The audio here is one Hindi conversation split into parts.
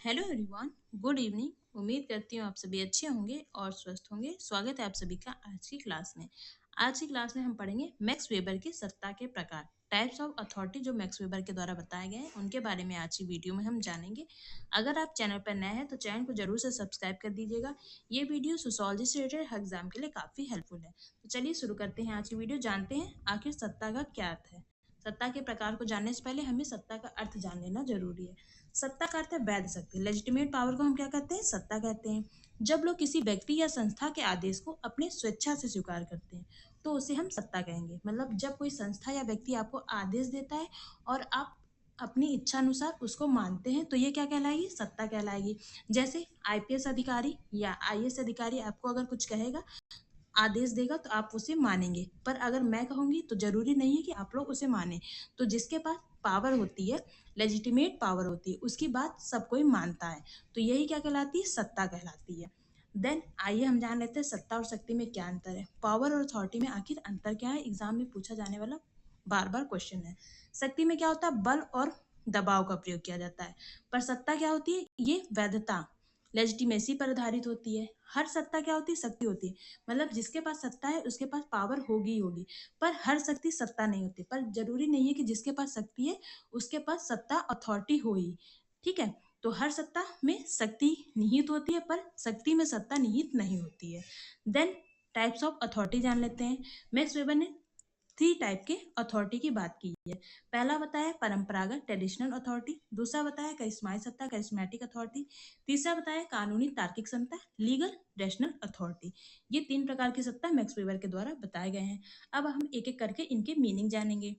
Hello everyone, good evening. उम्मीद करती हूँ आप सभी अच्छे होंगे और स्वस्थ होंगे। स्वागत है आप सभी का आज की क्लास में। आज की क्लास में हम पढ़ेंगे मैक्स वेबर के सत्ता के प्रकार, टाइप्स ऑफ अथॉरिटी, जो मैक्स वेबर के द्वारा बताए गए हैं उनके बारे में आज की वीडियो में हम जानेंगे। अगर आप चैनल पर नए हैं तो चैनल को जरूर से सब्सक्राइब कर दीजिएगा। ये वीडियो सोशोलॉजी से रिलेटेड एग्जाम के लिए काफ़ी हेल्पफुल है। तो चलिए शुरू करते हैं आज की वीडियो। जानते हैं आखिर सत्ता का क्या अर्थ है। सत्ता के प्रकार को जानने से पहले हमें सत्ता का अर्थ जान लेना जरूरी है। सत्ता का अर्थ है वैध शक्ति। लेजिटिमेट पावर को हम क्या कहते हैं? सत्ता कहते हैं। जब लोग किसी व्यक्ति या संस्था के आदेश को अपनी स्वेच्छा से स्वीकार करते हैं तो उसे हम सत्ता कहेंगे। मतलब जब कोई संस्था या व्यक्ति आपको आदेश देता है और आप अपनी इच्छा अनुसार उसको मानते हैं तो ये क्या कहलाएगी? सत्ता कहलाएगी। जैसे आईपीएस अधिकारी या आईएएस अधिकारी आपको अगर कुछ कहेगा, आदेश देगा तो आप उसे मानेंगे, पर अगर मैं कहूंगी तो जरूरी नहीं है कि आप लोग उसे माने। तो जिसके पास पावर होती है, लेजिटिमेट पावर होती है, उसकी बात सब कोई मानता है, तो यही क्या कहलाती है? सत्ता कहलाती है। देन आइए हम जान लेते हैं सत्ता और शक्ति में क्या अंतर है। पावर और अथॉरिटी में आखिर अंतर क्या है, एग्जाम में पूछा जाने वाला बार बार क्वेश्चन है। शक्ति में क्या होता है? बल और दबाव का प्रयोग किया जाता है। पर सत्ता क्या होती है? ये वैधता, लेजिटिमेसी पर आधारित होती है। हर सत्ता क्या होती है? शक्ति होती है। मतलब जिसके पास सत्ता है उसके पास पावर होगी ही होगी, पर हर शक्ति सत्ता नहीं होती। पर जरूरी नहीं है कि जिसके पास शक्ति है उसके पास सत्ता अथॉरिटी हो ही। ठीक है, तो हर सत्ता में शक्ति निहित होती है पर शक्ति में सत्ता निहित नहीं होती है। देन टाइप्स ऑफ अथॉरिटी जान लेते हैं। मैक्स वेबर ने 3 टाइप के अथॉरिटी की बात की है। पहला बताया परंपरागत ट्रेडिशनल अथॉरिटी, दूसरा बताया करिश्माई सत्ता करिश्मेटिक अथॉरिटी, तीसरा बताया कानूनी तार्किक सत्ता लीगल रैशनल अथॉरिटी। ये 3 प्रकार की सत्ता मैक्स वेबर के द्वारा बताए गए हैं। अब हम एक एक करके इनके मीनिंग जानेंगे।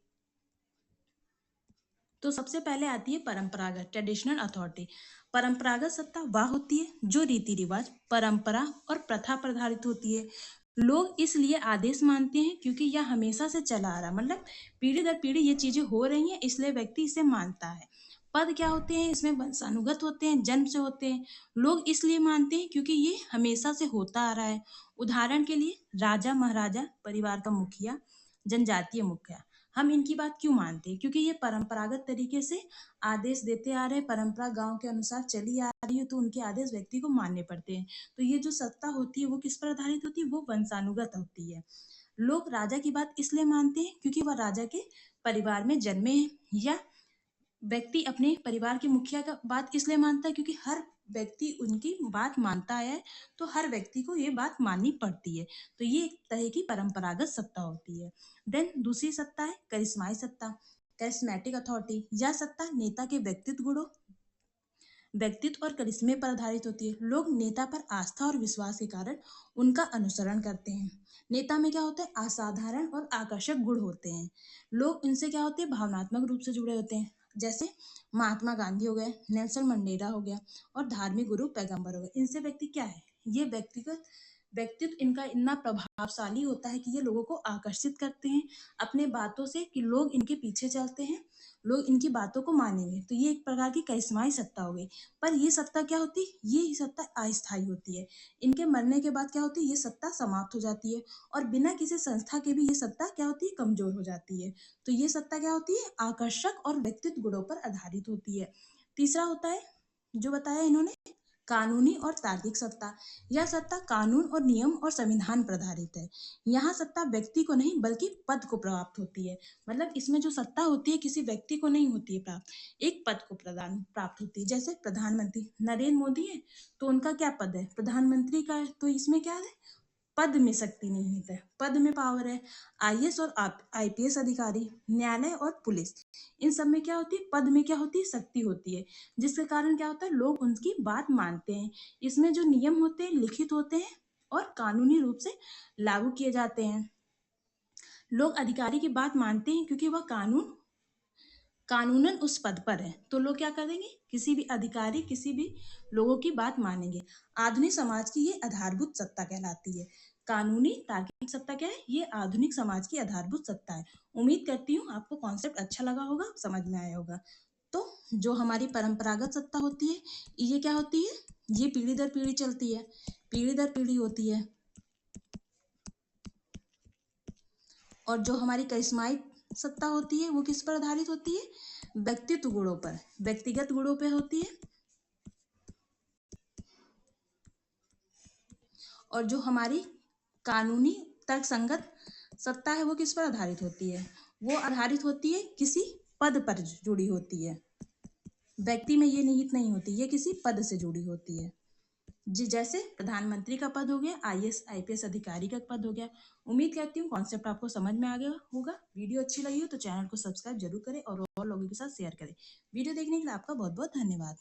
तो सबसे पहले आती है परंपरागत ट्रेडिशनल अथॉरिटी। परंपरागत सत्ता वह होती है जो रीति रिवाज, परंपरा और प्रथा पर आधारित होती है। लोग इसलिए आदेश मानते हैं क्योंकि यह हमेशा से चला आ रहा, मतलब पीढ़ी दर पीढ़ी ये चीजें हो रही हैं, इसलिए व्यक्ति इसे मानता है। पद क्या होते हैं? इसमें वंशानुगत होते हैं, जन्म से होते हैं। लोग इसलिए मानते हैं क्योंकि ये हमेशा से होता आ रहा है। उदाहरण के लिए राजा महाराजा, परिवार का मुखिया, जनजातीय मुखिया। हम इनकी बात क्यों मानते हैं? क्योंकि ये परंपरागत तरीके से आदेश देते आ रहे हैं, परंपरा गांव के अनुसार चली आ रही है, तो उनके आदेश व्यक्ति को मानने पड़ते हैं। तो ये जो सत्ता होती है वो किस पर आधारित होती है? वो वंशानुगत होती है। लोग राजा की बात इसलिए मानते हैं क्योंकि वह राजा के परिवार में जन्मे हैं, या व्यक्ति अपने परिवार के मुखिया का बात इसलिए मानता है क्योंकि हर व्यक्ति उनकी बात मानता है, तो हर व्यक्ति को ये बात माननी पड़ती है। तो ये एक तरह की परंपरागत सत्ता होती है। देन दूसरी सत्ता है करिश्माई सत्ता करिश्मेटिक अथॉरिटी। यह सत्ता नेता के व्यक्तित्व और करिश्मे पर आधारित होती है। लोग नेता पर आस्था और विश्वास के कारण उनका अनुसरण करते हैं। नेता में क्या होता है? असाधारण और आकर्षक गुण होते हैं। लोग इनसे क्या होते हैं? भावनात्मक रूप से जुड़े होते हैं। जैसे महात्मा गांधी हो गए, नेल्सन मंडेला हो गया, और धार्मिक गुरु पैगंबर हो गए। इनसे व्यक्ति क्या है? ये व्यक्तिगत व्यक्तित्व इनका इतना प्रभावशाली होता है कि ये लोगों को आकर्षित करते हैं अपने बातों से, कि लोग इनके पीछे चलते हैं, लोग इनकी बातों को मानेंगे। तो ये एक प्रकार की करिश्माई सत्ता हो गई। पर ये सत्ता क्या होती है? ये सत्ता अस्थायी होती है। इनके मरने के बाद क्या होती है? ये सत्ता समाप्त हो जाती है, और बिना किसी संस्था के भी ये सत्ता क्या होती है? कमजोर हो जाती है। तो ये सत्ता क्या होती है? आकर्षक और व्यक्तित्व गुणों पर आधारित होती है। तीसरा होता है जो बताया इन्होंने, कानूनी और तार्किक सत्ता। यह सत्ता कानून और नियम और संविधान पर आधारित है। यहाँ सत्ता व्यक्ति को नहीं बल्कि पद को प्राप्त होती है। मतलब इसमें जो सत्ता होती है किसी व्यक्ति को नहीं होती है प्राप्त, एक पद को प्रदान प्राप्त होती है। जैसे प्रधानमंत्री नरेंद्र मोदी है, तो उनका क्या पद है? प्रधानमंत्री का है। तो इसमें क्या है? पद में शक्ति निहित है, पद में पावर है। आईएएस और आईपीएस अधिकारी, न्यायालय और पुलिस, इन सब में क्या होती है? पद में क्या होती है? शक्ति होती है, जिसके कारण क्या होता है? लोग उनकी बात मानते हैं। इसमें जो नियम होते हैं लिखित होते हैं और कानूनी रूप से लागू किए जाते हैं। लोग अधिकारी की बात मानते हैं क्योंकि वह कानूनन उस पद पर है, तो लोग क्या करेंगे? किसी भी अधिकारी, किसी भी लोगों की बात मानेंगे। आधुनिक समाज की ये आधारभूत सत्ता कहलाती है। कानूनी तार्किक सत्ता क्या है? ये आधुनिक समाज की आधारभूत सत्ता है। उम्मीद करती हूँ आपको कॉन्सेप्ट अच्छा लगा होगा, समझ में आया होगा। तो जो हमारी परंपरागत सत्ता होती है, ये क्या होती है? ये पीढ़ी दर पीढ़ी चलती है, पीढ़ी दर पीढ़ी होती है। और जो हमारी करिश्माई सत्ता होती है वो किस पर आधारित होती है? व्यक्तित्व गुणों पर, व्यक्तिगत गुणों पर होती है। और जो हमारी कानूनी तर्कसंगत सत्ता है वो किस पर आधारित होती है? वो आधारित होती है किसी पद पर जुड़ी होती है, व्यक्ति में ये निहित नहीं होती, ये किसी पद से जुड़ी होती है। जी, जैसे प्रधानमंत्री का पद हो गया, आईएएस आईपीएस अधिकारी का पद हो गया। उम्मीद करती हूँ कॉन्सेप्ट आपको समझ में आ गया होगा। वीडियो अच्छी लगी हो तो चैनल को सब्सक्राइब जरूर करें और लोगों के साथ शेयर करें। वीडियो देखने के लिए आपका बहुत बहुत धन्यवाद।